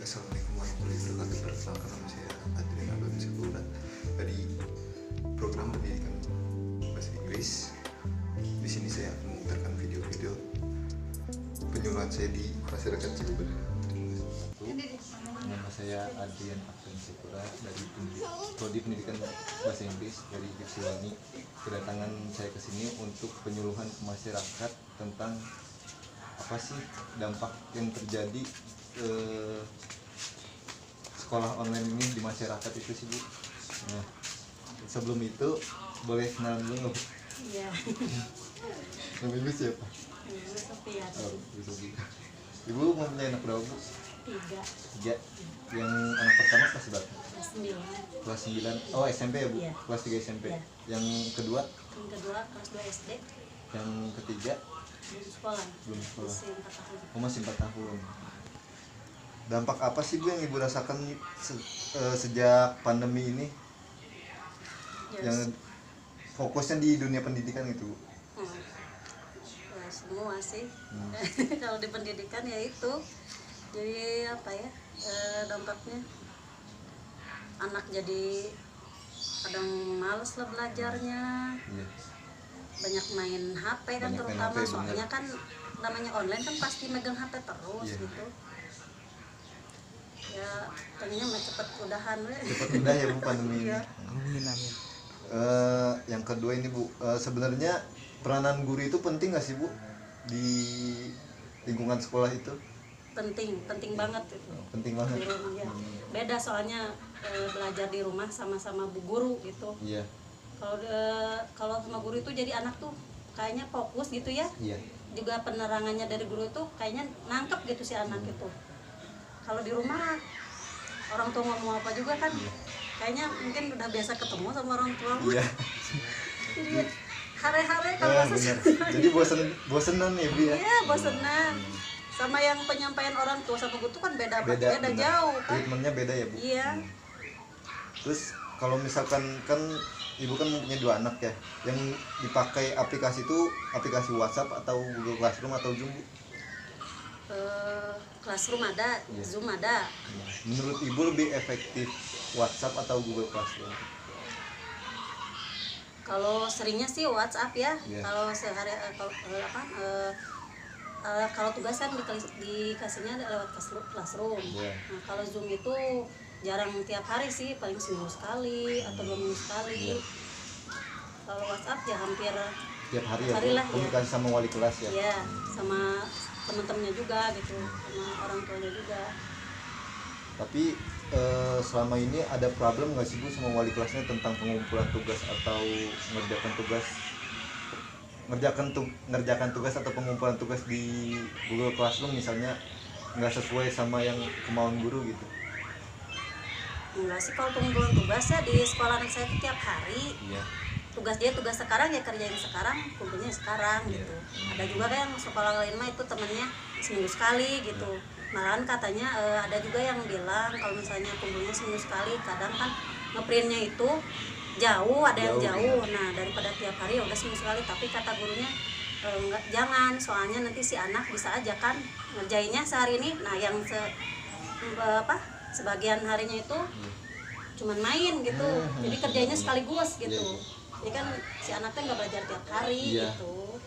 Assalamualaikum warahmatullahi wabarakatuh. Perkenalkan nama saya Adrian Alvin Segura dari program pendidikan bahasa Inggris. Di sini saya akan memutarkan video-video penyuluhan saya di masyarakat Cilegon. Nama saya Adrian Alvin Segura dari Prodi Pendidikan Bahasa Inggris dari Gipsiwangi. Kedatangan saya ke sini untuk penyuluhan ke masyarakat tentang apa sih dampak yang terjadi sekolah online ini di masyarakat itu sih Bu. Nah, sebelum itu boleh kenalan dulu nggak Bu? Iya. Nama Ibu siapa? Ibu Sophia. Oh, Ibu Sophia. Ibu mempunyai anak berapa Bu? 3. 3. Yang anak pertama kelas berapa? Kelas 9. Kelas 9. Oh, SMP ya Bu? Iya. Kelas 3 SMP. Iya. Yang kedua? Yang kedua kelas 2 SD. Yang ketiga? Belum sekolah. Belum sekolah. Masih 4 tahun. Oh, masih 4 tahun. Dampak apa sih Bu yang Ibu rasakan sejak pandemi ini? Ya, Yang fokusnya di dunia pendidikan itu Bu? ya, semua sih. Kalau di pendidikan ya itu. Jadi apa ya? Dampaknya anak jadi kadang males lah belajarnya. Iya. Banyak main HP kan, Banyak main terutama HP, soalnya bener. kan namanya online kan pasti megang HP terus Iya. gitu. Ya pengennya mah cepet udahan we. Cepat udah ya Bu pandemi ini. Iya. Yang kedua ini Bu, sebenarnya peranan guru itu penting nggak sih Bu di lingkungan sekolah itu? penting banget itu Penting banget. di rumah ya. Beda soalnya belajar di rumah sama bu guru gitu. Iya. Kalau sama guru itu jadi anak tuh kayaknya fokus gitu ya. Iya. Juga penerangannya dari guru itu kayaknya nangkep gitu si anak itu. Kalau di rumah orang tua ngomong apa juga kan kayaknya mungkin udah biasa ketemu sama orang tua. Iya. Jadi hare-hare kalau Ya, bahasa benar. Sunda. Jadi bosenan ya Bu ya? Iya, bosenan. Sama yang penyampaian orang tua sama guru tuh kan beda Benar. jauh kan. Treatmentnya beda ya Bu? Iya. Terus kalau misalkan kan Ibu kan mempunyai 2 anak ya, yang dipakai aplikasi itu aplikasi WhatsApp atau Google Classroom atau Zoom Bu? Classroom ada, Iya. Zoom ada. Menurut Ibu lebih efektif WhatsApp atau Google Classroom? Kalau seringnya sih WhatsApp ya. Iya. Kalau sehari kalau tugas kan dikasihnya lewat Classroom. Iya. Nah, kalau Zoom itu jarang tiap hari sih, paling seminggu sekali atau 2 minggu sekali. Iya. Kalau WhatsApp ya hampir Tiap hari ya Hari Bu? lah, ya. Komunikasi sama wali kelas ya? ya sama teman-temannya juga gitu, sama orang tuanya juga. Tapi selama ini ada problem nggak sih Bu sama wali kelasnya tentang pengumpulan tugas atau ngerjakan tugas atau pengumpulan tugas di Google Classroom misalnya nggak sesuai sama yang kemauan guru gitu? Enggak sih, kalau pengumpulan tugas ya di sekolah anak saya itu tiap hari. Iya. Tugas sekarang ya kerjain sekarang, kumpulnya sekarang Iya. gitu. Ada juga kan yang sekolah lain mah itu temennya seminggu sekali gitu. Malahan katanya ada juga yang bilang kalau misalnya kumpulnya seminggu sekali, kadang kan ngeprintnya itu jauh, ada yang Jauh, jauh. Nah daripada tiap hari ya udah seminggu sekali, tapi kata gurunya enggak, jangan, soalnya nanti si anak bisa aja kan ngerjainnya sehari ini, nah yang sebagian harinya itu cuman main gitu, jadi kerjanya sekaligus gitu. Iya. Jadi kan si anaknya nggak belajar tiap hari Iya. gitu.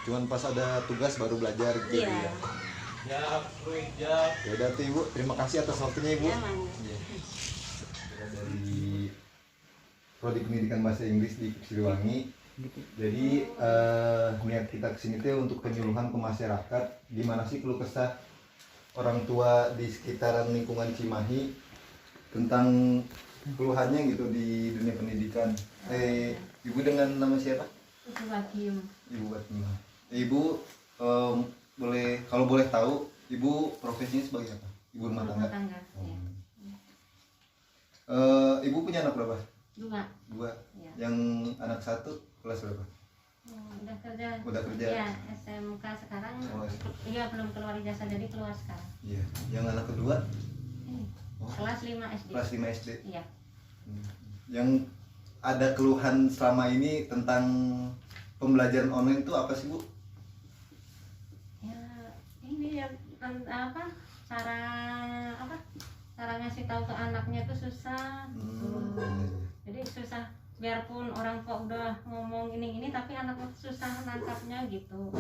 Cuman pas ada tugas baru belajar gitu Iya. ya? Ya udah tuh Ibu, terima kasih atas waktunya Ibu. Iya, Mang. Iya. Dari Prodi Pendidikan Bahasa Inggris di Siliwangi. Jadi niat kita kesini tuh untuk penyuluhan ke masyarakat. Gimana sih keluh kesah orang tua di sekitaran lingkungan Cimahi tentang keluhannya gitu di dunia pendidikan. Ibu dengan nama siapa? Itu Bagium. Ibu Batimah. Ibu boleh, kalau boleh tahu, Ibu profesinya sebagai apa? Ibu rumah tangga. Ya. Ibu punya anak berapa? 2. 2. Ya. Yang anak 1 kelas berapa? Udah kerja. Udah kerja. Iya, SMK sekarang. Oh, Iya, belum keluar ijazah jadi keluar sekarang. iya. Yang anak kedua? Ini, Oh, kelas 5 SD. kelas 5 SD. Iya. Yang ada keluhan selama ini tentang pembelajaran online itu apa sih Bu? Ya, ini ya apa? cara apa? Cara ngasih tahu ke anaknya tuh susah. Jadi susah, biarpun orang tua udah ngomong ini tapi anaknya tuh susah nangkapnya gitu.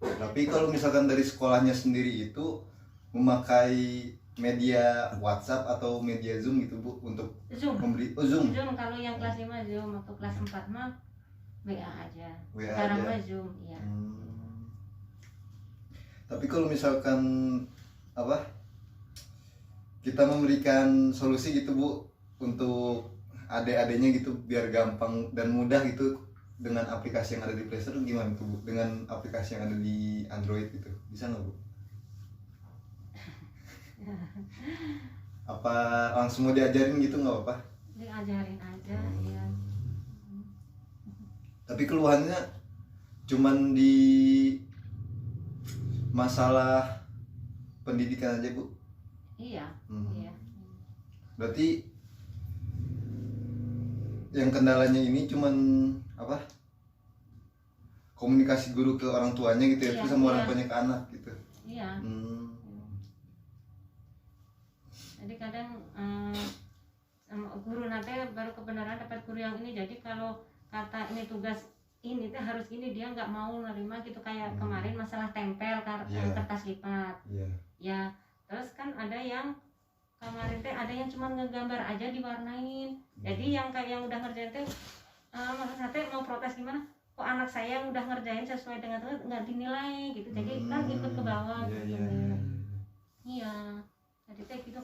Tapi kalau misalkan dari sekolahnya sendiri itu memakai media WhatsApp atau media Zoom gitu Bu untuk Zoom. memberi Zoom. Zoom kalau yang kelas 5 Zoom, atau kelas 4 mah WA aja. WA Sekarang aja. mah Zoom, ya. Tapi kalau misalkan apa? Kita memberikan solusi gitu Bu untuk adik-adiknya gitu biar gampang dan mudah gitu dengan aplikasi yang ada di Play Store gimana tuh Bu? Dengan aplikasi yang ada di Android gitu. Bisa nggak Bu? Apa langsung mau diajarin gitu nggak apa-apa? Diajarin aja, ya. Tapi keluhannya cuman di masalah pendidikan aja Bu. Iya, iya. Berarti yang kendalanya ini cuman apa? Komunikasi guru ke orang tuanya gitu ya, Iya, terus sama orang iya. tuanya ke anak gitu. Iya. Jadi kadang sama guru nanti baru kebenaran dapat guru yang ini. Jadi kalau kata ini tugas ini tuh harus ini, dia nggak mau nerima gitu. Kayak kemarin masalah tempel Iya. kertas lipat. Iya. Ya, terus kan ada yang kemarin teh ada yang cuma ngegambar aja diwarnain. Jadi yang kayak yang udah ngerjain teh maksudnya teh mau protes gimana? Kok anak saya yang udah ngerjain sesuai dengan tugas nggak dinilai gitu. Jadi kan ikut ke bawah Iya, gitu. iya. Iya. Jadi teh gitu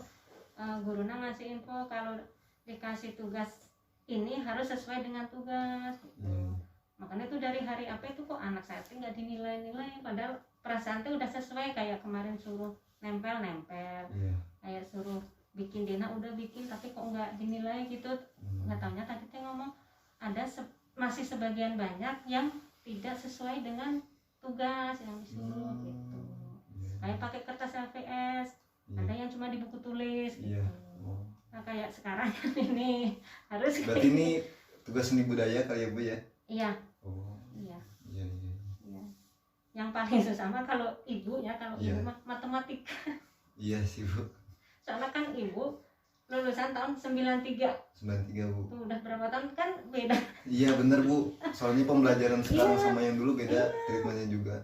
guruna ngasih info kalau dikasih tugas ini harus sesuai dengan tugas gitu. Makanya tuh dari hari apa itu kok anak saya tuh nggak dinilai-nilai, padahal perasaan tuh udah sesuai. Kayak kemarin suruh nempel Iya. kayak suruh bikin Dena udah bikin tapi kok nggak dinilai gitu. Nggak taunya tadi teh ngomong ada masih sebagian banyak yang tidak sesuai dengan tugas yang disuruh gitu. Kayak pakai kertas LPS, ada yang cuma di buku tulis gitu. Iya. Nah kayak sekarang ini harus Berarti ini tugas seni budaya kali ya Bu ya? iya. Oh. Iya. Iya, iya. Iya. Yang paling susah mah kalau ibu ya, kalau Iya. ibu mah matematika. Iya sih Bu. Soalnya kan ibu lulusan tahun 93. 93 Bu. Tuh udah berapa tahun kan beda. Iya bener Bu. Soalnya pembelajaran sekarang Iya. sama yang dulu beda treatmentnya juga.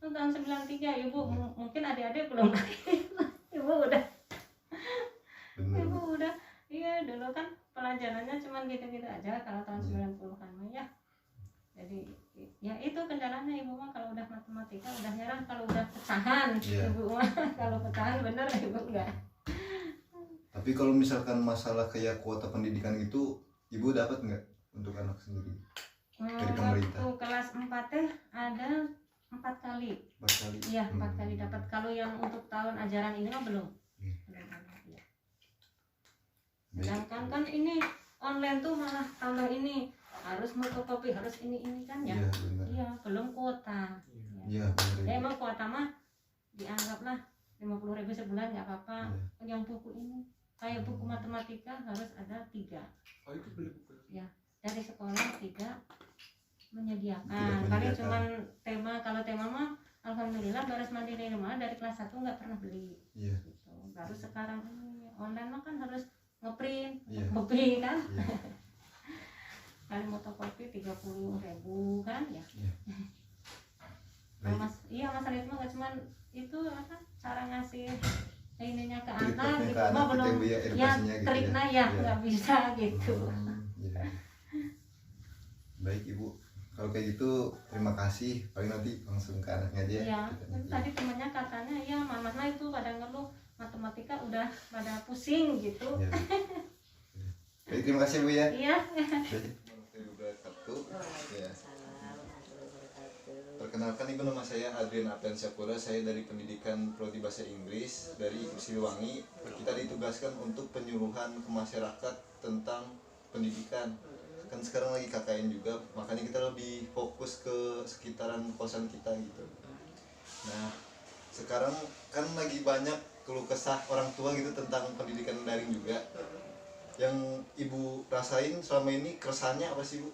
Tahun 93 ibu mungkin adik-adik belum lahir. Ibu udah Bener. ibu udah iya dulu kan pelajarannya cuman gitu-gitu aja kalau tahun 90-an mah ya. Jadi ya itu kendalanya ibu mah kalau udah matematika udah nyerah. Kalau udah pecahan Iya. ibu mah kalau pecahan bener ibu enggak. Tapi kalau misalkan masalah kayak kuota pendidikan itu, Ibu dapat nggak untuk anak sendiri? Dari pemerintah? Waktu kelas 4 teh ada 4 kali. 4 kali? Iya 4 kali dapat. Kalau yang untuk tahun ajaran ini mah belum. Belum ada, iya. Baik. Sedangkan kan ini online tuh malah tambah ini harus fotokopi, harus ini kan ya. Iya benar. Iya belum kuota. Iya benar. Ya emang kuota mah dianggaplah 50.000 sebulan nggak apa-apa. Yang buku ini kayak buku matematika harus ada 3. Oh itu beli buku. Ya dari sekolah tidak menyediakan. Tidak Paling menyediakan. cuman tema, kalau tema mah alhamdulillah baris mandiri rumah dari kelas 1 nggak pernah beli. Iya. Gitu. Baru sekarang ini online mah kan harus ngeprint, Iya. fotokopi kan. Iya. Kali fotokopi 30.000 kan ya. Iya. Nah, iya masalah itu mah nggak cuman itu apa cara ngasih ininya ke Treatmentnya anak ke gitu anak mah gitu belum ya, Bu, ya, ya edukasinya gitu triknya ya. ya Iya. nggak bisa gitu. Iya. Baik Ibu, kalau kayak gitu terima kasih. Paling nanti langsung ke anaknya aja. Iya, Kita- tadi temannya katanya ya mamanya itu pada ngeluh matematika udah pada pusing gitu. Iya. Baik, terima kasih Bu ya. Iya. Ya. Perkenalkan Ibu, nama saya Adrian Apian Syapura. Saya dari Pendidikan Prodi Bahasa Inggris dari Siliwangi. Kita ditugaskan untuk penyuluhan ke masyarakat tentang pendidikan. Kan sekarang lagi KKN juga, makanya kita lebih fokus ke sekitaran kosan kita gitu. Nah, sekarang kan lagi banyak keluh kesah orang tua gitu tentang pendidikan daring juga. Yang Ibu rasain selama ini keresahannya apa sih Bu?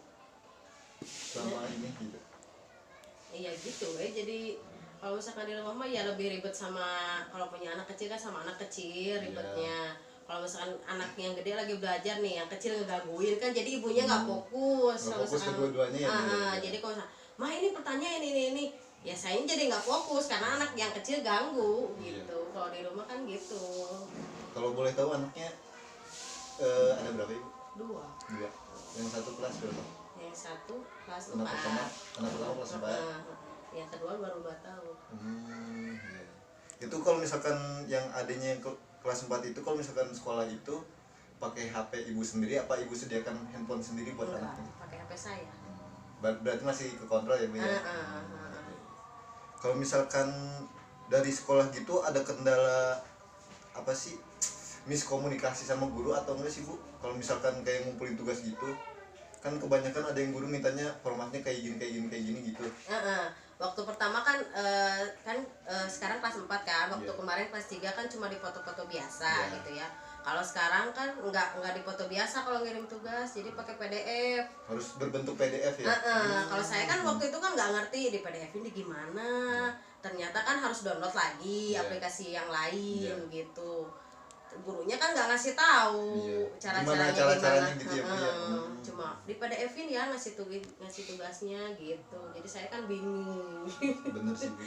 Selama ini gitu. Iya gitu jadi Kalau misalkan di rumah mah ya lebih ribet sama kalau punya anak kecil kan sama anak kecil ribetnya. Kalau misalkan anak yang gede lagi belajar nih, yang kecil ngegangguin kan jadi ibunya nggak fokus. Nggak Kalau fokus misalkan kedua-duanya ya, Bu? jadi kalau misalkan, mah ini pertanyaan ini, ya saya jadi nggak fokus karena anak yang kecil ganggu gitu. Kalau di rumah kan gitu. Kalau boleh tahu anaknya ada berapa Ibu? 2. 2. Yang satu kelas berapa? Yang satu kelas 4. Anak pertama kelas 4. Yang kedua baru 2 tahun. Iya. Itu kalau misalkan yang adanya yang kelas 4 itu kalau misalkan sekolah itu pakai HP ibu sendiri apa ibu sediakan handphone sendiri buat Enggak, anaknya? pakai HP saya. Berarti masih ke kontrol ya Bu ya? Heeh. Kalau misalkan dari sekolah gitu ada kendala apa sih, miskomunikasi sama guru atau enggak sih Bu? Kalau misalkan kayak ngumpulin tugas gitu kan kebanyakan ada yang guru mintanya formatnya kayak gini gitu. Waktu pertama kan sekarang kelas 4 kan, waktu kemarin kelas 3 kan cuma di foto-foto biasa gitu ya. Kalau sekarang kan nggak di foto biasa kalau ngirim tugas, jadi pakai PDF. Harus berbentuk PDF ya? Kalau saya kan waktu itu kan nggak ngerti di PDF ini gimana. Ternyata kan harus download lagi aplikasi yang lain gitu. Gurunya kan nggak ngasih tahu cara-caranya gimana. Gitu ya, Bu, ya? Cuma di PDF-in ya ngasih tugasnya gitu. Jadi saya kan bingung. Bener sih Bu.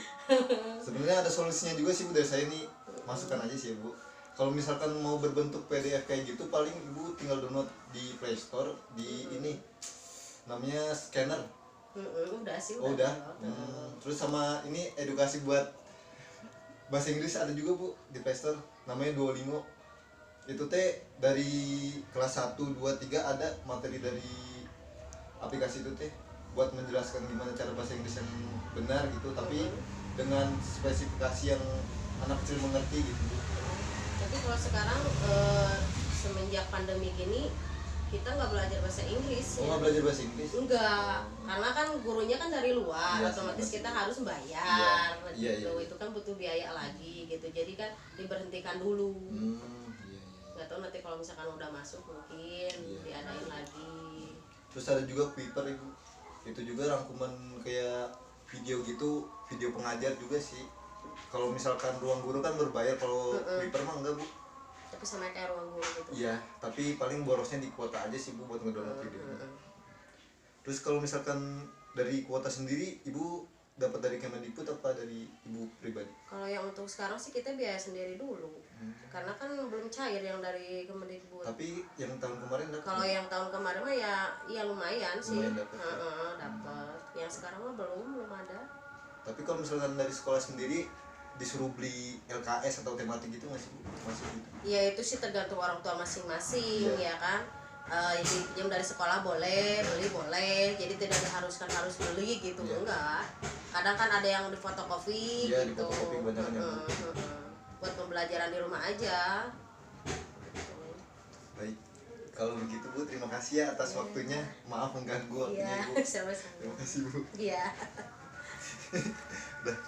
Sebenarnya ada solusinya juga sih Bu, dari saya nih masukkan aja sih ya Bu. Kalau misalkan mau berbentuk PDF kayak gitu paling Ibu tinggal download di Play Store di ini namanya scanner. Udah sih Oh udah. Terus sama ini edukasi buat bahasa Inggris ada juga Bu di Play Store namanya Duolingo. Itu teh dari kelas 1, 2, 3 ada materi dari aplikasi itu teh buat menjelaskan gimana cara bahasa Inggris yang benar gitu tapi dengan spesifikasi yang anak kecil mengerti gitu. Tapi kalau sekarang semenjak pandemi gini kita nggak belajar bahasa Inggris ya. Nggak belajar bahasa Inggris? Enggak, karena kan gurunya kan dari luar, Iya, otomatis sih, kita harus bayar Iya, gitu. iya. Itu kan butuh biaya lagi gitu. Jadi kan diberhentikan dulu. Iya. Nggak tahu nanti kalau misalkan udah masuk mungkin diadain lagi. Terus ada juga Kuiper Ibu. Itu juga rangkuman kayak video gitu, video pengajar juga sih. Kalau misalkan ruang guru kan berbayar, kalau Kuiper mah enggak Bu. Tapi sama kayak ruang guru gitu. Iya, tapi paling borosnya di kuota aja sih Bu buat ngedownload videonya. Terus kalau misalkan dari kuota sendiri Ibu dapat dari Kemendikbud apa dari Ibu pribadi? Kalau yang untuk sekarang sih kita biaya sendiri dulu. Karena kan belum cair yang dari Kemendikbud. Tapi yang tahun kemarin dapat? Kalau yang tahun kemarin mah ya lumayan sih. Lumayan dapat, ya? Dapat. Yang sekarang mah belum ada. Tapi kalau misalkan dari sekolah sendiri disuruh beli LKS atau tematik gitu nggak sih Bu? Masuk gitu? Ya itu sih tergantung orang tua masing-masing ya kan. Pinjam dari sekolah boleh, beli boleh. Jadi tidak diharuskan harus beli gitu enggak. Kadang kan ada yang di fotokopi Iya, gitu. di fotokopi kebanyakan yang Buat pembelajaran di rumah aja. Baik. Kalau begitu Bu, terima kasih ya atas waktunya. Maaf mengganggu waktunya Iya, Ibu. sama-sama. Terima kasih Bu. Iya. Udah.